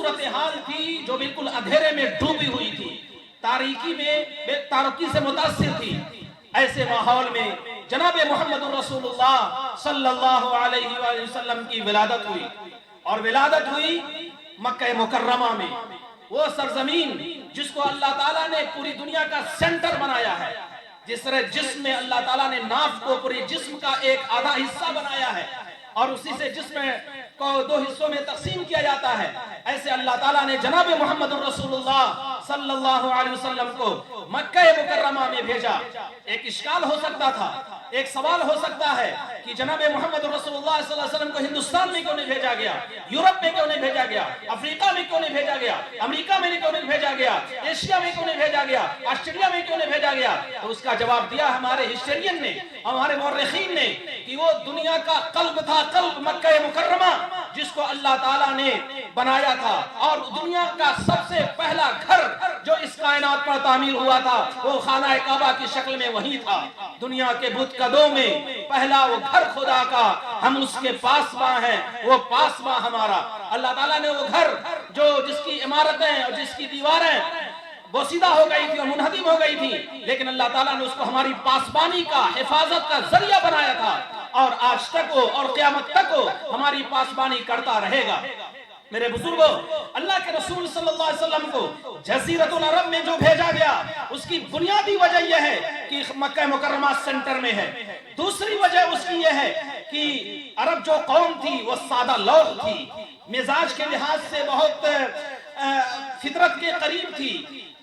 صورتحال تھی جو بالکل اندھیرے میں ڈوبی ہوئی تھی، تاریکی سے متاثر تھی۔ ایسے ماحول میں جناب محمد رسول اللہ صلی اللہ علیہ وآلہ وسلم کی ولادت ہوئی، اور ولادت ہوئی مکہ مکرمہ میں، وہ سرزمین جس کو اللہ تعالیٰ نے پوری دنیا کا سینٹر بنایا ہے۔ جس طرح جسم میں اللہ تعالیٰ نے ناف کو پورے جسم کا ایک آدھا حصہ بنایا ہے اور اسی سے جسم کو دو حصوں میں تقسیم کیا جاتا ہے، ایسے اللہ تعالیٰ نے جناب محمد رسول اللہ صلی اللہ علیہ وسلم کو مکہ مکرمہ میں بھیجا۔ ایک اشکال ہو سکتا تھا، ایک سوال ہو سکتا ہے کہ جناب محمد رسول اللہ صلی اللہ علیہ وسلم کو ہندوستان میں کیوں نہیں بھیجا گیا، یورپ میں کیوں نہیں بھیجا گیا، افریقہ میں کیوں نہیں بھیجا گیا، امریکہ میں کیوں نہیں بھیجا گیا، ایشیا میں کیوں نہیں بھیجا گیا، آسٹریلیا میں کیوں نہیں بھیجا گیا؟ تو اس کا جواب دیا ہمارے ہسٹورین نے، ہمارے مورخین نے، کہ وہ دنیا کا قلب تھا، قلب مکہ مکرمہ جس کو اللہ تعالیٰ نے بنایا تھا، اور دنیا کا سب سے پہلا گھر جو اس کائنات پر تعمیر ہوا تھا وہ خانہ کعبہ کی شکل میں وہی تھا۔ دنیا کے بت قدوں میں پہلا وہ گھر خدا کا، ہم اس کے پاسباں ہیں، وہ پاسباں ہمارا۔ اللہ تعالیٰ نے وہ گھر جو جس کی عمارتیں اور جس کی دیواریں بوسیدہ ہو گئی تھی اور منہدم ہو گئی تھی، لیکن اللہ تعالیٰ نے اس کو ہماری پاسبانی کا، حفاظت کا ذریعہ بنایا تھا، اور آج تک وہ اور قیامت تک وہ ہماری پاسبانی کرتا رہے گا۔ میرے بزرگوں، اللہ کے رسول صلی اللہ علیہ وسلم کو جزیرۃ العرب میں جو بھیجا گیا اس کی بنیادی وجہ یہ ہے کہ مکہ مکرمہ سینٹر میں ہے۔ دوسری وجہ اس کی یہ ہے کہ عرب جو قوم تھی وہ سادہ لوح تھی، مزاج کے لحاظ سے بہت فطرت کے قریب تھی۔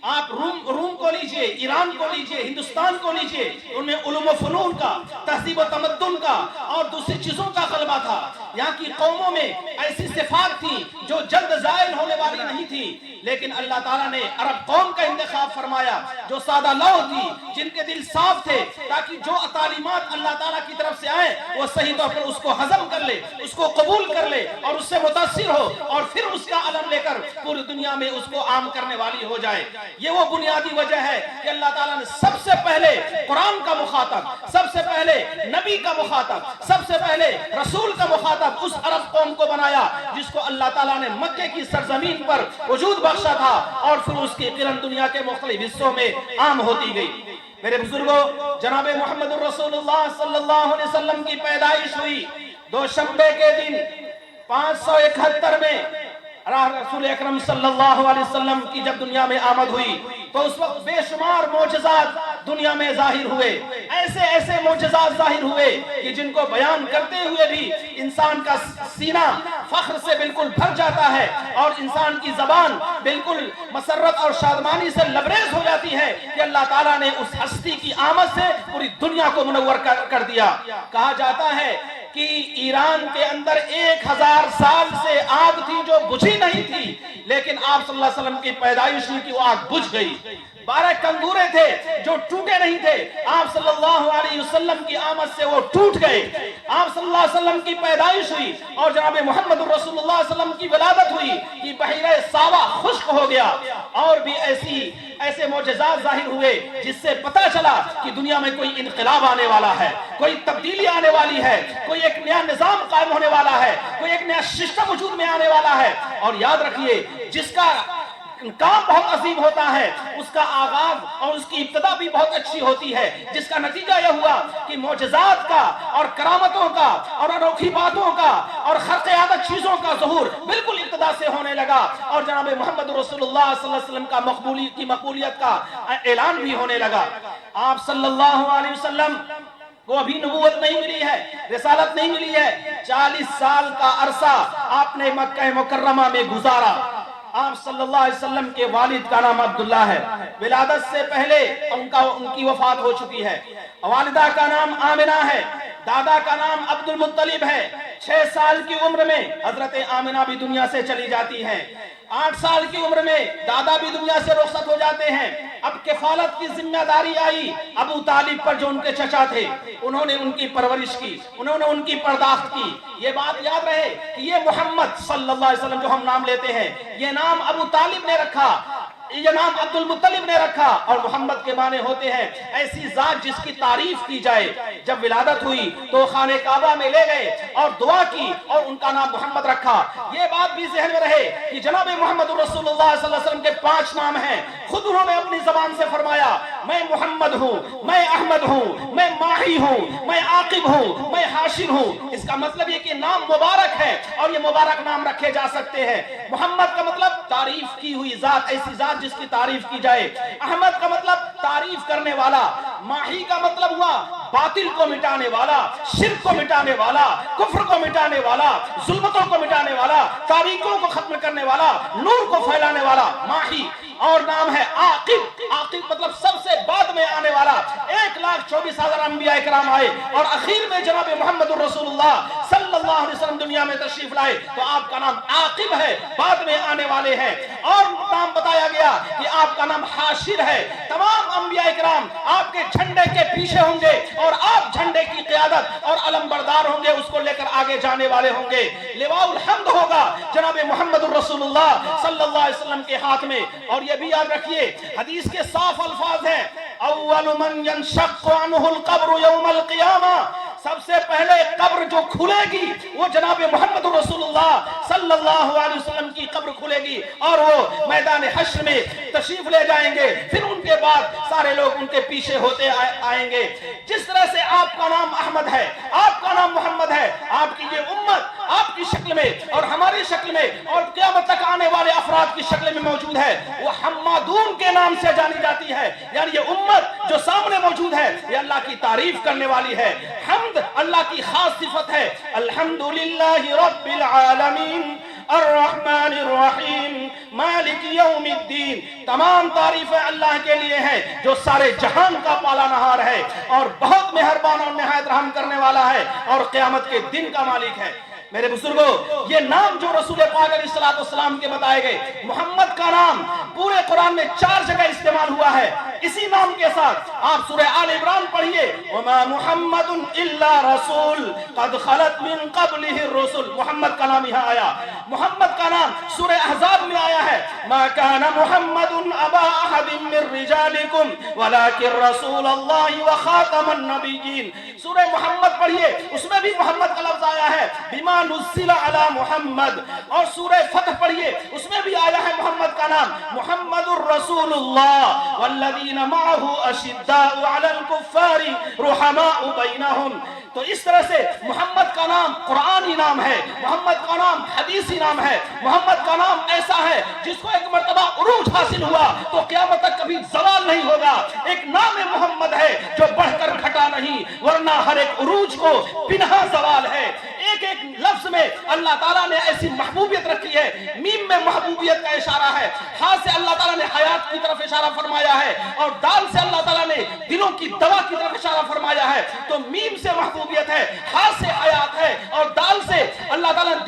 آپ روم کو لیجئے، ایران کو لیجئے، ہندوستان کو لیجئے، ان میں علوم و فنون کا، تہذیب و تمدن کا اور دوسری چیزوں کا غلبہ تھا۔ یہاں کی قوموں میں ایسی صفات تھی جو جلد زائل ہونے والی نہیں تھی، لیکن اللہ تعالیٰ نے عرب قوم کا انتخاب فرمایا جو سادہ لوح تھی، جن کے دل صاف تھے، تاکہ جو تعلیمات اللہ تعالیٰ کی طرف سے آئیں وہ صحیح طور پر اس کو ہضم کر لے، اس کو قبول کر لے اور اس سے متاثر ہو، اور پھر اس کا علم لے کر پوری دنیا میں اس کو عام کرنے والی ہو جائے۔ یہ وہ بنیادی وجہ ہے کہ اللہ تعالیٰ نے سب سے پہلے قرآن کا مخاطب، سب سے پہلے نبی کا مخاطب، سب سے پہلے رسول کا مخاطب اس عرب قوم کو بنایا جس کو اللہ تعالیٰ نے مکے کی سرزمین پر وجود بخشا تھا، اور پھر اس کی کرن دنیا کے مختلف حصوں میں عام ہوتی گئی۔ میرے بزرگوں، جناب محمد رسول اللہ صلی اللہ علیہ وسلم کی پیدائش ہوئی دوشنبے کے دن 571 میں۔ رسول اکرم صلی اللہ علیہ وسلم کی جب دنیا میں آمد ہوئی تو اس وقت بے شمار معجزات دنیا میں ظاہر ہوئے، ایسے ایسے معجزات ظاہر ہوئے کہ جن کو بیان کرتے ہوئے بھی انسان کا سینہ فخر سے بالکل بھر جاتا ہے، اور انسان کی زبان بالکل مسرت اور شادمانی سے لبریز ہو جاتی ہے کہ اللہ تعالیٰ نے اس ہستی کی آمد سے پوری دنیا کو منور کر دیا۔ کہا جاتا ہے کہ ایران کے اندر 1000 سال سے آگ تھی جو بجھی نہیں تھی، لیکن آپ صلی اللہ علیہ وسلم کی پیدائش ہوئی کہ وہ آگ بجھ گئی۔ 12 کندورے تھے جو ٹوٹے نہیں تھے، آپ صلی اللہ علیہ وسلم کی آمد سے وہ ٹوٹ گئے۔ آپ صلی اللہ علیہ وسلم کی پیدائش ہوئی اور جناب محمد رسول اللہ صلی اللہ علیہ وسلم کی ولادت ہوئی کہ بحیرہ ساوا خشک ہو گیا، اور بھی ایسے معجزات ظاہر ہوئے جس سے پتہ چلا کہ دنیا میں کوئی انقلاب آنے والا ہے، کوئی تبدیلی آنے والی ہے، کوئی ایک نیا نظام قائم ہونے والا ہے، کوئی ایک نیا سسٹم وجود میں آنے والا ہے۔ اور یاد رکھیے، جس کا کام بہت عظیم ہوتا ہے اس کا آغاز اور اس کی ابتدا بھی بہت اچھی ہوتی ہے، جس کا نتیجہ یہ ہوا کہ معجزات کا اور کرامتوں کا اور انوکھی باتوں کا اور خرق عادت چیزوں کا ظہور بالکل ابتدا سے ہونے لگا، اور جناب محمد رسول اللہ صلی اللہ علیہ وسلم کا مقبولیت کا اعلان بھی ہونے لگا۔ آپ صلی اللہ علیہ وسلم کو ابھی نبوت نہیں ملی ہے، رسالت نہیں ملی ہے، 40 سال کا عرصہ آپ نے مکہ مکرمہ میں گزارا۔ آپ صلی اللہ علیہ وسلم کے والد کا نام عبداللہ ہے، ولادت سے پہلے ان کی وفات ہو چکی ہے۔ والدہ کا نام آمنہ ہے، دادا کا نام عبد المطلب ہے۔ 6 سال کی عمر میں حضرت آمنہ بھی دنیا سے چلی جاتی ہے۔ 8 سال کی عمر میں دادا بھی دنیا سے رخصت ہو جاتے ہیں۔ اب کفالت کی ذمہ داری آئی ابو طالب پر جو ان کے چچا تھے، انہوں نے ان کی پرورش کی، انہوں نے ان کی پرداخت کی۔ یہ بات یاد رہے کہ یہ محمد صلی اللہ علیہ وسلم جو ہم نام لیتے ہیں، یہ نام ابو طالب نے رکھا۔ یہ نام عبد المطلب نے رکھا اور محمد کے معنی ہوتے ہیں ایسی ذات جس کی تعریف کی جائے۔ جب ولادت ہوئی تو خانہ کعبہ میں لے گئے اور دعا کی اور ان کا نام محمد رکھا۔ یہ بات بھی ذہن میں رہے کہ جناب محمد رسول اللہ صلی اللہ علیہ وسلم کے 5 نام ہیں، خود انہوں نے اپنی زبان سے فرمایا میں محمد ہوں، میں احمد ہوں، میں ماہی ہوں، میں عاقب ہوں، میں حاشر ہوں۔ اس کا مطلب یہ کہ نام مبارک ہے اور یہ مبارک نام رکھے جا سکتے ہیں۔ محمد کا مطلب تعریف کی ہوئی ذات، ایسی ذات جس کی تعریف کی جائے۔ احمد کا مطلب تعریف کرنے والا۔ ماہی کا مطلب ہوا باطل کو مٹانے والا، شرک کو مٹانے والا، کفر کو مٹانے والا، ظلمتوں کو مٹانے والا، تاریکیوں کو ختم کرنے والا، نور کو پھیلانے والا ماہی۔ اور نام ہے عاقب۔ عاقب مطلب سب سے بعد میں آنے والا۔ 1,24,000 انبیاء کرام آئے اور اخیر میں جناب محمد رسول اللہ صلی اللہ علیہ وسلم دنیا میں تشریف لائے تو آپ کا نام عاقب ہے، بعد میں آنے والے ہیں۔ اور نام بتایا گیا کہ آپ کا نام حاشر ہے۔ تمام انبیاء کرام آپ کے جھنڈے کے پیچھے ہوں گے اور آپ جھنڈے کی قیادت اور علم بردار ہوں گے، اس کو لے کر آگے جانے والے ہوں گے۔ لواء الحمد ہوگا جناب محمد رسول اللہ صلی اللہ علیہ وسلم کے ہاتھ میں۔ اور یہ بھی یاد رکھیے حدیث کے صاف الفاظ ہیں اول من ينشق عنه القبر يوم القیامہ، سب سے پہلے قبر جو کھلے گی وہ جناب محمد رسول اللہ صلی اللہ علیہ وسلم کی قبر کھلے گی اور وہ میدان حشر میں تشریف لے جائیں گے۔ پھر ان کے بعد سارے لوگ ان کے پیچھے ہوتے آئیں گے۔ جس طرح سے آپ کا نام احمد ہے، آپ کا نام محمد ہے، آپ کی یہ امت آپ کی شکل میں اور ہماری شکل میں اور قیامت تک آنے والے افراد کی شکل میں موجود ہے، وہ حمادون کے نام سے جانی جاتی ہے۔ یعنی یہ امت جو سامنے موجود ہے یہ اللہ کی تعریف کرنے والی ہے۔ حمد اللہ کی خاص صفت ہے۔ الحمدللہ رب العالمین الرحمن الرحیم مالک یوم الدین، تمام تعریفیں اللہ کے لیے ہیں جو سارے جہان کا پالا نہار ہے اور بہت مہربان اور نہایت رحم کرنے والا ہے اور قیامت کے دن کا مالک ہے۔ میرے بزرگوں، یہ نام جو رسول پاک علیہ السلام کے بتائے گئے، محمد کا نام پورے قرآن میں 4 جگہ استعمال ہوا ہے اسی نام کے ساتھ۔ آپ سورہ آل عمران پڑھیے وما محمد الا رسول قد خلت من قبلہ الرسل، محمد کا نام یہاں آیا۔ محمد کا نام سورہ احزاب میں آیا ہے ما کان محمد ابا احد من رجالکم ولکن رسول اللہ وخاتم النبیین۔ سورہ محمد پڑھیے، اس میں بھی محمد کا لفظ آیا ہے بما نزل علی محمد۔ اور سورہ فتح پڑھیے، اس میں بھی آیا ہے محمد کا نام محمد الرسول اللہ والذین معه اشداء علی الکفار رحماء بینہم۔ تو اس طرح سے محمد کا نام قرآنی نام ہے، محمد کا نام حدیثی نام ہے، محمد کا نام ایسا ہے جس کو ایک مرتبہ عروج حاصل ہوا تو قیامت تک کبھی زوال نہیں ہوگا۔ ایک نام محمد ہے جو بڑھ کر گھٹا نہیں، ورنہ ہر ایک عروج کو پنہا زوال ہے۔ ایک ایک لفظ میں اللہ تعالیٰ نے ایسی محبوبیت رکھی ہے۔ میم میں محبوبیت کا اشارہ ہے، ہاں سے اللہ تعالیٰ نے حیات کی طرف اشارہ فرمایا ہے اور دال سے اللہ تعالیٰ نے دلوں کی دوا کی طرف اشارہ فرمایا ہے۔ تو میم سے محبوبیت ہے، ہاں سے حیات ہے اور دال سے اللہ تعالیٰ نے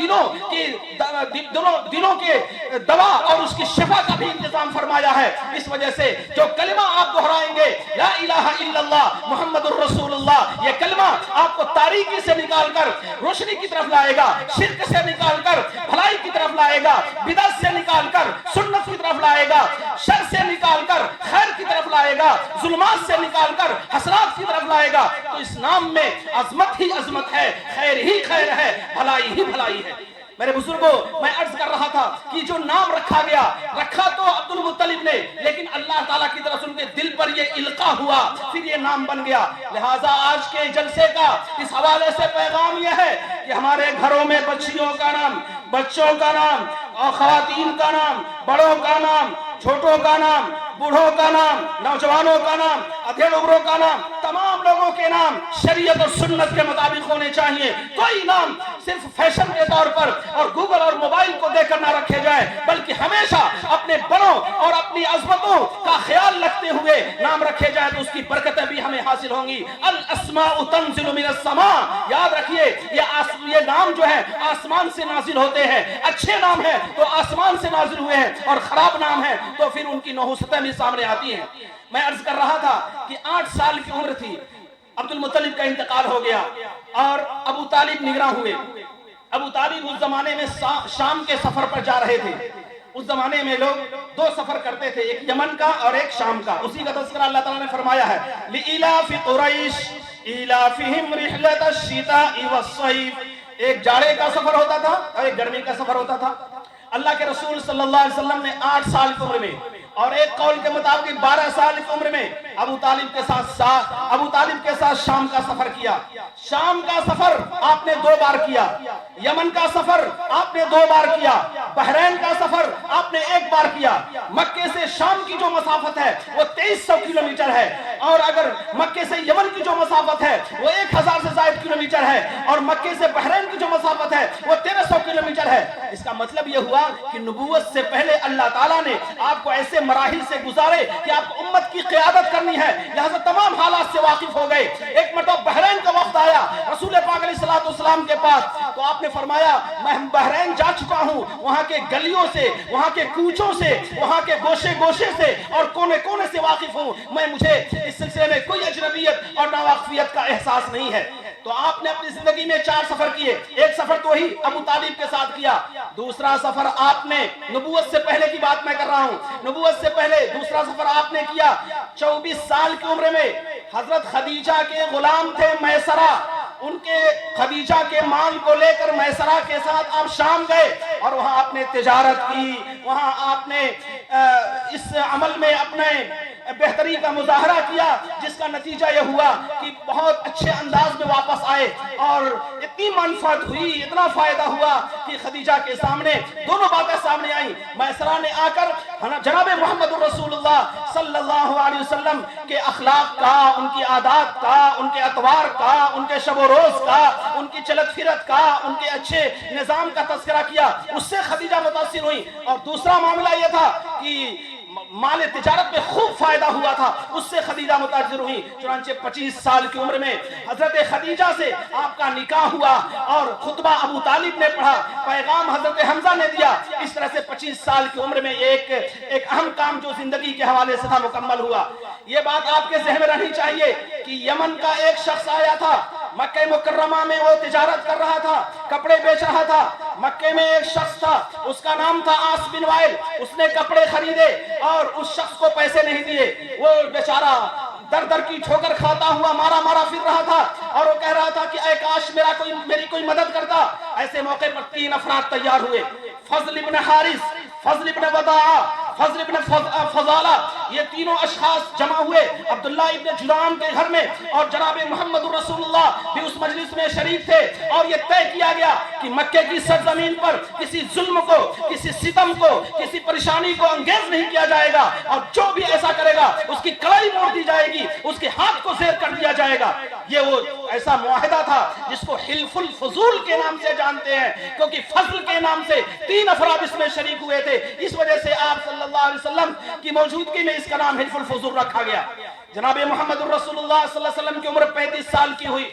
دلوں کے دوا اور اس کی شفا کا بھی انتظام فرمایا ہے۔ اس وجہ سے جو کلمہ آپ دہرائیں گے لا الہ الا اللہ محمد الرسول اللہ، یہ کلمہ آپ کو تاریکی سے نکال کر روشنی کی طرف لائے گا، شرک سے نکال کر بھلائی کی طرف لائے گا، بدعت سے نکال کر سنت کی طرف لائے گا، شر سے نکال کر خیر کی طرف لائے گا، ظلمات سے نکال کر حسنات کی طرف لائے گا۔ تو اس نام میں عظمت ہی عظمت ہے، خیر ہی خیر ہے، بھلائی ہی بھلائی ہے۔ میرے بزرگوں، میں عرض کر رہا تھا کہ جو نام رکھا گیا، رکھا تو عبد المطلب نے، لیکن اللہ تعالیٰ کی طرف ان کے دل پر یہ القاء ہوا، پھر یہ نام بن گیا۔ لہٰذا آج کے جلسے کا اس حوالے سے پیغام یہ ہے کہ ہمارے گھروں میں بچیوں کا نام، بچوں کا نام اور خواتین کا نام، بڑوں کا نام، چھوٹوں کا نام، بوڑھوں کا نام، نوجوانوں کا نام، ادھیڑ عمروں کا نام، تمام لوگوں کے نام شریعت اور سنت کے مطابق ہونے چاہیے۔ کوئی نام صرف فیشن کے طور پر اور گوگل اور موبائل کو دے کر نہ رکھے جائے، بلکہ ہمیشہ اپنے بڑوں اور اپنی عظمتوں کا خیال رکھتے ہوئے نام رکھے جائے تو اس کی برکتیں بھی ہمیں حاصل ہوں گی۔ الاسماء تنزل من السماء، یاد رکھیے یہ نام جو ہے آسمان سے نازل ہوتے ہیں۔ اچھے نام ہیں تو آسمان سے نازل ہوئے ہیں اور خراب نام ہیں تو پھر ان کی نحوستیں بھی سامنے آتی ہیں۔ میں عرض کر رہا تھا کہ 8 سال کی عمر تھی، عبد المطلب کا انتقال ہو گیا اور ابو طالب نگراں ہوئے۔ ابو طالب اس زمانے میں شام کے سفر پر جا رہے تھے اس زمانے میں لوگ دو سفر کرتے تھے، ایک یمن کا اور ایک شام کا. اسی کا تذکرہ اللہ تعالیٰ نے فرمایا ہے لِإِلَافِ قُرَيْشِ إِلَافِهِمْ رِحْلَةَ الشِّتَاءِ وَالصَّيْفِ. ایک جاڑے کا سفر ہوتا تھا اور ایک گرمی کا سفر ہوتا تھا. اللہ کے رسول صلی اللہ علیہ وسلم نے 8 سال کی عمر میں اور ایک قول کے مطابق 12 سال کی عمر میں ابو طالب کے ساتھ شام کا سفر کیا. شام کا سفر آپ نے 2 بار کیا، یمن کا سفر آپ نے 2 بار کیا، بحرین کا سفر آپ نے 1 بار کیا. مکے سے شام کی جو مسافت ہے وہ 2300 کلومیٹر ہے، اور اگر مکے سے یمن کی جو مسافت ہے وہ 1000 سے زائد کلومیٹر ہے، اور مکے سے بحرین کی جو مسافت ہے وہ 1300 کلومیٹر ہے. اس کا مطلب یہ ہوا کہ نبوت سے پہلے اللہ تعالیٰ نے آپ کو ایسے مراحل سے گزارے کہ آپ کو امت کی قیادت کرنی ہے، لہذا تمام حالات سے واقف ہو گئے. ایک مرتبہ بحرین کا وقت آیا رسول پاک علیہ السلام کے پاس، تو آپ نے فرمایا میں بحرین جا چکا ہوں، وہاں کے گلیوں سے، وہاں کے کوچوں سے، وہاں کے گوشے گوشے سے اور کونے کونے سے واقف ہوں. مجھے اس سلسلے میں کوئی اجنبیت اور ناواقفیت کا احساس نہیں ہے. تو آپ نے اپنی زندگی میں 4 سفر کیے. ایک سفر تو ہی ابو طالب کے ساتھ کیا، دوسرا سفر آپ نے نبوت سے پہلے کی بات میں کر رہا ہوں، نبوت سے پہلے دوسرا سفر آپ نے کیا 24 سال کی عمر میں. حضرت خدیجہ کے غلام تھے میسرہ، ان کے خدیجہ کے مال کو لے کر میسرہ کے ساتھ آپ شام گئے اور وہاں آپ نے تجارت کی، وہاں آپ نے اس عمل میں اپنے بہتری کا مظاہرہ کیا، جس کا نتیجہ یہ ہوا کہ بہت اچھے انداز میں واپس آئے اور اتنی منفعت ہوئی، اتنا فائدہ ہوا کہ خدیجہ کے سامنے دونوں باتیں سامنے آئیں. میسرہ نے آ کر جناب محمد رسول اللہ صلی اللہ علیہ وسلم کے اخلاق کا، ان کی عادات کا، ان کے اتوار کا، ان کے شب و روز کا، ان کی چلت پھرت کا، ان کے اچھے نظام کا تذکرہ کیا. اس سے خدیجہ متاثر ہوئی. اور دوسرا معاملہ یہ تھا کہ مال تجارت میں خوب فائدہ ہوا تھا، اس سے خدیجہ متاثر ہوئی. چنانچہ 25 سال کی عمر میں حضرت خدیجہ سے آپ کا نکاح ہوا اور خطبہ ابو طالب نے پڑھا، پیغام حضرت حمزہ نے دیا. اس طرح سے 25 سال کی عمر میں ایک اہم کام جو زندگی کے حوالے سے تھا مکمل ہوا. یہ بات آپ کے ذہن میں رہنی چاہیے کہ یمن کا ایک شخص آیا تھا، مکہ مکرمہ میں وہ تجارت کر رہا تھا، کپڑے بیچ رہا تھا. مکے میں ایک شخص تھا، اس کا نام تھا عاص بن وائل. اس نے کپڑے خریدے اور اس شخص کو پیسے نہیں دیے. وہ بیچارہ در در کی ٹھوکر کھاتا ہوا مارا مارا پھر رہا تھا اور وہ کہہ رہا تھا کہ اے کاش میری کوئی مدد کرتا. ایسے موقع پر 3 افراد تیار ہوئے، فضل ابن حارث، فضل ابن وداع، فضل ابن فضالہ. یہ تینوں اشخاص جمع ہوئے عبداللہ ابن جدعان کے گھر میں، اور جناب محمد رسول اللہ بھی اس مجلس میں شریک تھے. اور یہ طے کیا گیا کہ مکے کی سرزمین پر کسی ظلم کو، کسی ستم کو، کسی پریشانی کو انگیز نہیں کیا جائے گا، اور جو بھی ایسا کرے گا اس کی کلائی موڑ دی جائے گی، اس کے ہاتھ کو زیر کر دیا جائے گا. یہ وہ ایسا معاہدہ تھا جس کو حلف الفضول کے نام سے جانتے ہیں، کیونکہ فضل کے نام سے 3 افراد اس میں شریک ہوئے تھے. اس وجہ سے آپ صلی اللہ علیہ وسلم کی موجودگی میں اس کا نام حلف الفضول رکھا گیا. جناب محمد رسول اللہ صلی اللہ علیہ وسلم کی عمر 35 سال کی ہوئی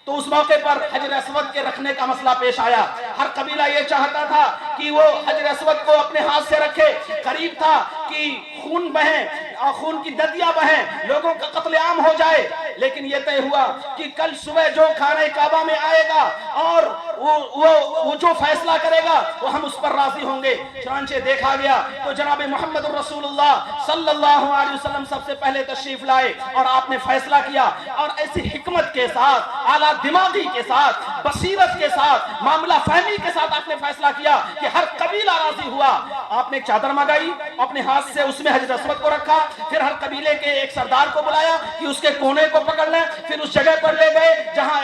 تو اس موقع پر حجر اسود کے رکھنے کا مسئلہ پیش آیا. ہر قبیلہ یہ چاہتا تھا کہ وہ حجر اسود کو اپنے ہاتھ سے رکھے. قریب تھا کہ خون بہیں اور خون کی ددیاں بہیں، لوگوں کا قتل عام ہو جائے. لیکن یہ طے ہوا کہ کل صبح جو خانہ کعبہ میں آئے گا اور وہ جو فیصلہ کرے گا وہ ہم اس پر راضی ہوں گے. چنانچہ دیکھا گیا تو جناب محمد رسول اللہ صلی اللہ علیہ وسلم سب سے پہلے تشریف لائے اور آپ نے فیصلہ کیا، اور ایسی حکمت کے ساتھ، اعلیٰ دماغی کے ساتھ، بصیرت کے ساتھ، معاملہ فہمی کے ساتھ آپ نے فیصلہ کیا کہ ہر قبیلہ راضی ہوا. آپ نے ایک چادر منگائی، اپنے ہاتھ سے اس میں حجر اسود کو رکھا، پھر ہر قبیلے کے ایک سردار کو بلایا کہ اس کے کونے کو پکڑ لیں، پھر اس جگہ پر لے گئے جہاں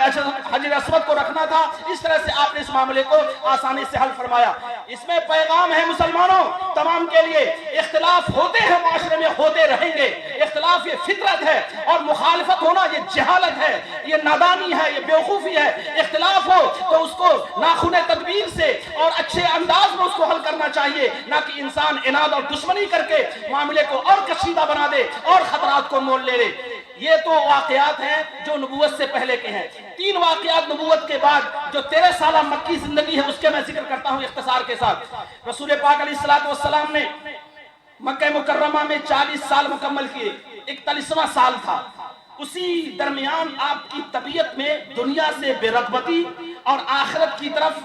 حجر اسود کو رکھنا تھا. اس طرح سے آپ نے اس معاملے کو آسانی سے حل فرمایا. اس میں پیغام ہے مسلمانوں تمام کے لیے، اختلاف ہوتے ہیں معاشرے میں، ہوتے رہیں گے. اختلاف یہ فطرت ہے، اور مخالفت ہونا یہ جہالت ہے، یہ نادانی ہے، یہ بیوقوفی ہے. اختلاف ہو تو اس کو ناخن تدبیر سے اور اچھے انداز میں اس کو حل کرنا چاہیے، نہ کہ انسان اناد اور دشمنی کر کے معاملے کو اور کشیدہ بنا دے اور خطرات کو مول لے لے. یہ تو واقعات ہیں جو نبوت سے پہلے کے ہیں. 3 واقعات نبوت کے بعد جو 13 سالہ مکی زندگی ہے اس کے میں ذکر کرتا ہوں اختصار کے ساتھ. رسول پاک علیہ السلام نے مکہ مکرمہ میں 40 سال مکمل کیے. 41واں سال تھا. اسی درمیان آپ کی طبیعت میں دنیا سے بے رغبتی اور آخرت کی طرف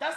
10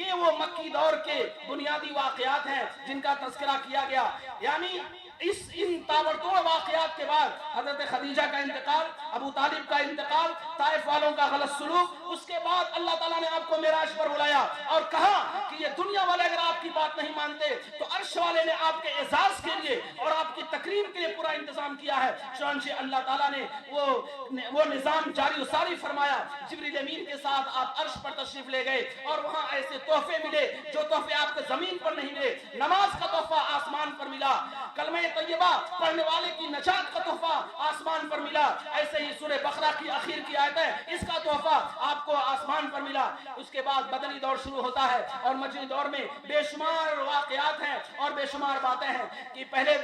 یہ وہ مکی دور کے بنیادی واقعات ہیں جن کا تذکرہ کیا گیا. یعنی ان تابڑتوڑ واقعات کے بعد حضرت خدیجہ کا انتقال، ابو طالب کا انتقال، طائف والوں کا غلط سلوک، اس کے بعد اللہ تعالیٰ نے آپ کو معراج پر بلایا اور کہا کہ یہ دنیا والے اگر آپ کی بات نہیں مانتے تو عرش والے نے آپ کے اعزاز کے لیے اور آپ کی تکریم کے لیے پورا انتظام کیا ہے. چنانچہ اللہ تعالیٰ نے وہ نظام جاری و ساری فرمایا. جبریل امین کے ساتھ آپ عرش پر تشریف لے گئے اور وہاں ایسے تحفے ملے جو تحفے آپ کو زمین پر نہیں ملے. نماز کا تحفہ آسمان پر ملا، کلمہ طیبہ پڑھنے والے کی نجات کا تحفہ آسمان پر ملا. ایسے ہی سورہ بقرہ کی آخر کی آیت ہے، اس کا تحفہ آپ کو آسمان پر ملا. اس کے بعد مدنی دور شروع ہوتا ہے اور مدنی دور میں بے شمار واقعات ہیں اور بے شمار باتیں ہیں کہ پہلے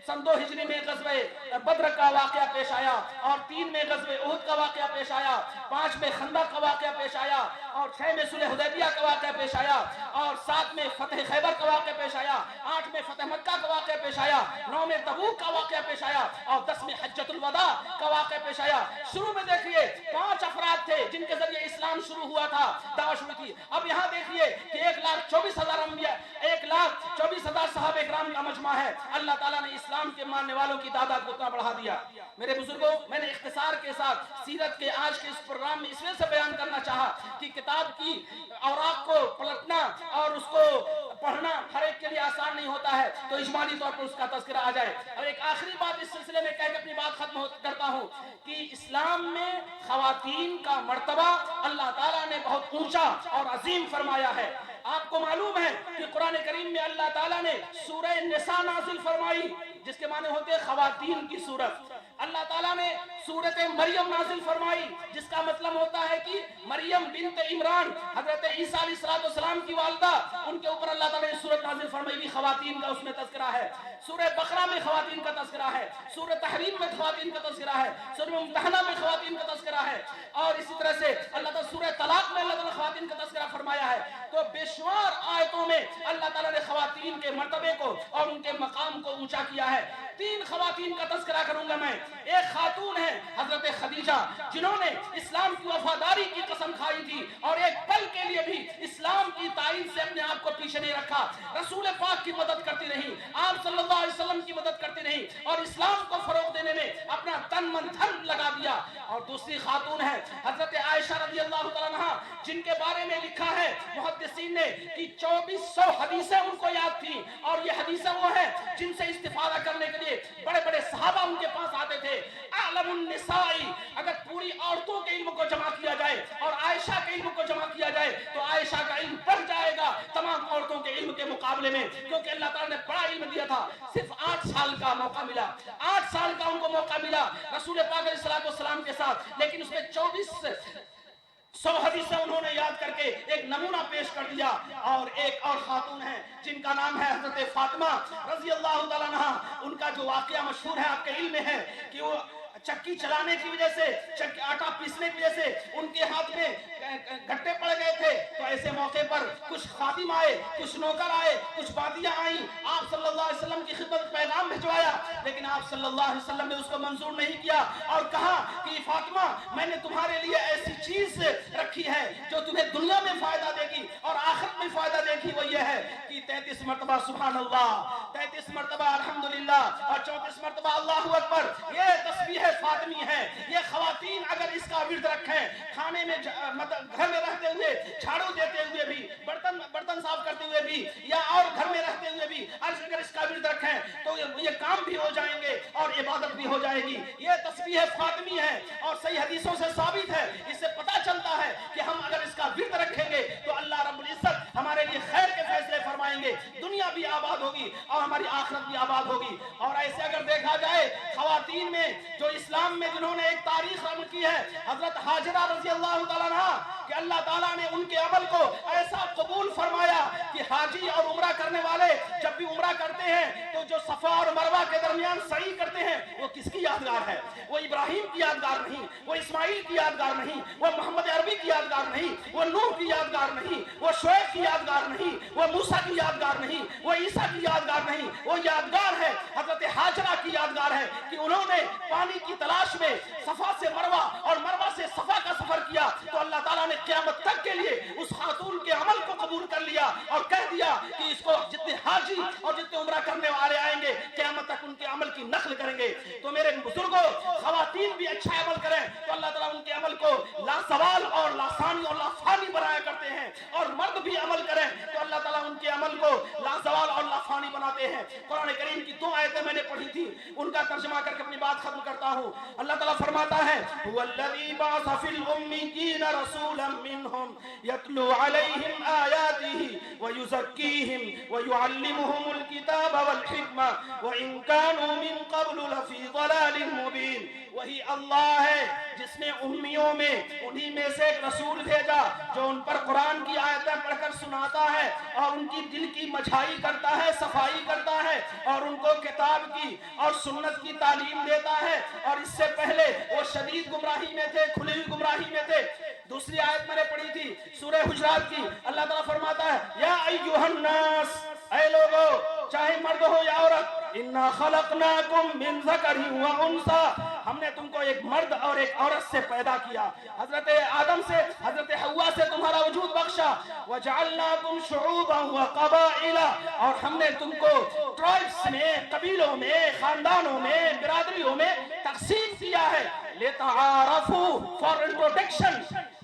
سن 2 ہجری میں غزوہ بدر کا واقعہ پیش آیا اور 3 میں غزوہ احد کا واقعہ پیش آیا، 5 میں خندق کا واقعہ پیش آیا اور 6 میں صلح حدیبیہ کا واقعہ پیش آیا اور 7 میں فتح خیبر کا واقعہ پیش آیا، 8 میں فتح مکہ کا واقعہ پیش آیا، 9 میں تبوک کا واقعہ پیش آیا اور 10 میں حجۃ الوداع کا واقعہ پیش آیا. شروع میں دیکھیے 5 افراد تھے جن کے ذریعے اسلام شروع ہوا تھا، دعوت شروع تھی. اب یہاں دیکھیے کہ 1,24,000 انبیاء، 1,24,000 صحابہ کرام کا مجمع ہے. اللہ تعالیٰ نے اسلام کے ماننے والوں کی تعداد کو اتنا بڑھا دیا. میرے بزرگوں، میں نے اختصار کے ساتھ سیرت کے آج کے اس پروگرام میں اس وجہ سے بیان کرنا چاہا کہ کتاب کی اوراق کو پلٹنا اور اس کو پڑھنا ہر ایک کے لیے آسان نہیں ہوتا ہے، تو اجمالی طور پر اس کا تذکرہ آ جائے. اور ایک آخری بات اس سلسلے میں کہہ کے اپنی بات ختم کرتا ہوں کہ اسلام میں خواتین کا مرتبہ اللہ تعالیٰ نے بہت اونچا اور عظیم فرمایا ہے. آپ کو معلوم ہے کہ قرآن کریم میں اللہ تعالیٰ نے سورہ نساء نازل فرمائی جس کے معنی ہوتے ہیں خواتین کی صورت. اللہ تعالیٰ نے سورت مریم نازل فرمائی جس کا مطلب ہوتا ہے کہ مریم بنت عمران حضرت عیسیٰ علیہ السلام کی والدہ، ان کے اوپر اللہ تعالیٰ نے سورت نازل فرمائی بھی خواتین کا اس میں تذکرہ ہے. سورہ بقرہ میں خواتین کا تذکرہ ہے، سورہ تحریم میں خواتین کا تذکرہ ہے، سورہ ممتحنہ میں خواتین کا تذکرہ ہے اور اسی طرح سے اللہ تعالیٰ سورہ طلاق میں اللہ تعالیٰ نے خواتین کا تذکرہ فرمایا ہے. تو بے شمار آیتوں میں اللہ تعالیٰ نے خواتین کے مرتبے کو اور ان کے مقام کو اونچا کیا ہے. 3 خواتین کا تذکرہ کروں گا میں. ایک خاتون ہے حضرت خدیجہ جنہوں نے اسلام کی وفاداری کی قسم کھائی تھی اور ایک پل کے لیے بھی اسلام کی تائید سے اپنے آپ کو پیچھے نہیں رکھا. رسول پاک کی مدد کرتی رہی، آپ صلی اللہ علیہ وسلم کی مدد کرتی رہی اور اسلام کو فروغ دینے میں اپنا تن من دھن لگا دیا. اور دوسری خاتون ہے حضرت عائشہ رضی اللہ تعالیٰ عنہا جن کے بارے میں لکھا ہے محدثین نے کہ 2400 حدیثیں ان کو یاد تھی اور یہ حدیثیں وہ ہیں جن سے استفادہ کرنے کے لیے بڑے بڑے صحابہ ان کے پاس آتے تھے. اعلم النساء، اگر پوری عورتوں کے علم کو جمع کیا جائے اور عائشہ کے علم کو جمع کیا جائے تو عائشہ کا علم بڑھ جائے گا تمام عورتوں کے علم کے مقابلے میں، کیونکہ اللہ تعالیٰ نے بڑا علم دیا تھا. صرف 8 سال کا موقع ملا، 8 سال کا ان کو موقع ملا رسول پاک علیہ السلام کے ساتھ، لیکن اس میں 2400 حدیثیں انہوں نے یاد کر کے ایک نمونہ پیش کر دیا. اور ایک اور خاتون ہیں جن کا نام ہے حضرت فاطمہ رضی اللہ تعالیٰ عنہا. ان کا جو واقعہ مشہور ہے آپ کے علم میں ہے کہ وہ چکی چلانے کی وجہ سے، آٹا پیسنے کی وجہ سے ان کے ہاتھ میں گھٹے پڑ گئے تھے. تو ایسے موقع پر کچھ خادم آئے، کچھ نوکر آئے، کچھ بادیاں آئیں، آپ صلی اللہ علیہ وسلم کی خدمت پیغام بھجوایا، لیکن آپ صلی اللہ علیہ وسلم نے اس کو منظور نہیں کیا اور کہا کہ فاطمہ میں نے تمہارے لیے ایسی چیز رکھی ہے جو تمہیں دنیا میں فائدہ دے گی اور آخرت میں فائدہ دے گی. وہ یہ ہے کہ 33 مرتبہ سبحان اللہ، 33 مرتبہ الحمدللہ اور 34 مرتبہ اللہ اکبر. یہ تسبیح فاطمی ہے. یہ خواتین اگر اس کا ورد رکھیں، کھانے میں گھر میں رہتے ہوئے، جھاڑو دیتے ہوئے بھی، برتن صاف کرتے ہوئے بھی یا اور گھر میں رہتے ہوئے بھی اگر اس کا ورد رکھیں تو یہ کام بھی ہو جائیں گے اور عبادت بھی ہو جائے گی. یہ تسبیح فاطمی ہے اور صحیح حدیثوں سے ثابت ہے. اس سے پتہ چلتا ہے کہ ہم اگر اس کا ورد رکھیں گے تو اللہ رب العزت ہمارے لیے خیر کے فیصلے فرمائیں گے، دنیا بھی آباد ہوگی اور ہماری آخرت بھی آباد ہوگی. اور ایسے اگر دیکھا جائے خواتین میں جو اسلام میں جنہوں نے ایک تاریخ رقم کی ہے، حضرت ہاجرہ رضی اللہ تعالیٰ عنہ کہ اللہ تعالیٰ نے ان کے عمل کو ایسا قبول فرمایا کہ حاجی اور عمرہ کرنے والے جب بھی عمرہ کرتے ہیں تو جو صفا اور مروہ کے درمیان سعی کرتے ہیں وہ کس کی یادگار ہے؟ وہ ابراہیم کی یادگار نہیں، وہ اسماعیل کی یادگار نہیں، وہ محمد عربی کی یادگار نہیں، وہ نوح کی یادگار نہیں، وہ شعیب کی یادگار نہیں، وہ موسیٰ کی یادگار نہیں، وہ عیسیٰ کی یادگار نہیں. وہ یادگار ہے حضرت ہاجرہ کی یادگار ہے کہ انہوں نے پانی کی تلاش میں صفا سے مروہ اور مروہ سے صفا کا سفر کیا کیا تو اللہ تعالیٰ نے قیامت تک کے لیے اس خاتون کے عمل کو قبول کر لیا اور کہہ دیا کہ اس کو جتنے حاجی اور جتنے عمرہ کرنے والے آئیں گے قیامت تک ان کے عمل کی نقل کریں گے۔ تو میرے بزرگوں، خواتین بھی اچھا عمل کریں تو اللہ تعالیٰ ان کے عمل کو لا زوال اور لا ثانی اور لا فانی بنایا کرتے ہیں، اور مرد بھی عمل کریں تو اللہ تعالیٰ ان کے عمل کو لا زوال اور لا فانی بناتے ہیں۔ قرآن کریم کی 2 آیتیں میں نے پڑھی تھی، ان کا ترجمہ کر کے اپنی بات ختم کرتا ہوں۔ اللہ تعالیٰ فرماتا ہے هو الذی بعث فی الأمیین رسولا منہم یتلو علیہم آیاتہ ویزکیہم ویعلمہم الکتاب والحکمہ وإن كانوا من قبل لفی ضلال مبین۔ وہی اللہ ہے جس نے امیوں میں انہی میں سے ایک رسول بھیجا جو ان پر قرآن کی آیتیں پڑھ کر سناتا ہے اور ان کی دل کی مجھائی کرتا ہے، صفائی کرتا ہے، اور ان کو کتاب کی اور سنت کی تعلیم دیتا ہے، اور اس سے پہلے وہ شدید گمراہی میں تھے، کھلی ہوئی گمراہی میں تھے۔ دوسری آیت میں نے پڑھی تھی سورہ حجرات کی، اللہ تعالیٰ فرماتا ہے یا ایھا الناس، اے لوگو چاہے مرد ہو یا عورت، انا خلقناکم من ذکر و انثی، ہم نے تم کو ایک مرد اور ایک عورت سے پیدا کیا، حضرت آدم سے حضرت حوا سے تمہارا وجود بخشا، وجعلناکم شعوبا وقبائل، اور ہم نے تم کو ٹرائبس میں، قبیلوں میں، خاندانوں میں، برادریوں میں تقسیم کیا ہے، لتعارفوا، for introduction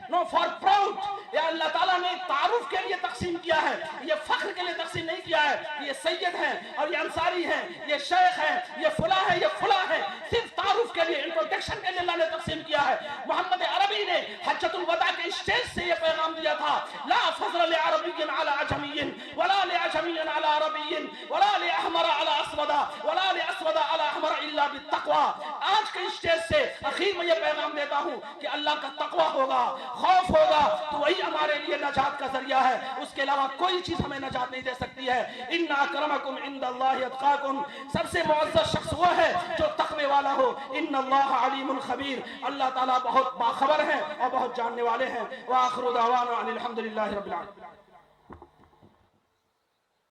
no for proud, یا اللہ تعالیٰ نے تعارف کے لیے تقسیم کیا ہے، یہ فخر کے لیے تقسیم نہیں کیا ہے، یہ سید ہیں اور یہ انصاری ہیں، یہ شیخ ہیں، یہ فلاں ہیں، یہ فلاں ہیں، صرف تعارف کے لیے، انٹروڈکشن کے لیے اللہ نے تقسیم کیا ہے۔ محمد عربی نے حجۃ الوداع کے اسٹیج سے یہ پیغام دیا تھا، لا فضل لعربی علی عجمی ولا لعجمی علی عربی ولا لاحمر علی اسود ولا لاسود علی احمر الا بالتقوی۔ آج کے اسٹیج سے اخیر میں یہ پیغام دیتا ہوں کہ اللہ کا تقوی ہوگا، خوف ہوگا تو وہی ہمارے لیے نجات کا ذریعہ ہے، اس کے علاوہ کوئی چیز ہمیں نجات نہیں دے سکتی ہے۔ ان اکرمکم عند اللہ اتقاکم، سب سے معزز شخص وہ ہے جو تقوی والا ہو۔ ان اللہ علیم خبیر، اللہ تعالیٰ بہت باخبر ہے اور بہت جاننے والے ہیں۔ وآخر دعوانا ان الحمد للہ رب العالمین۔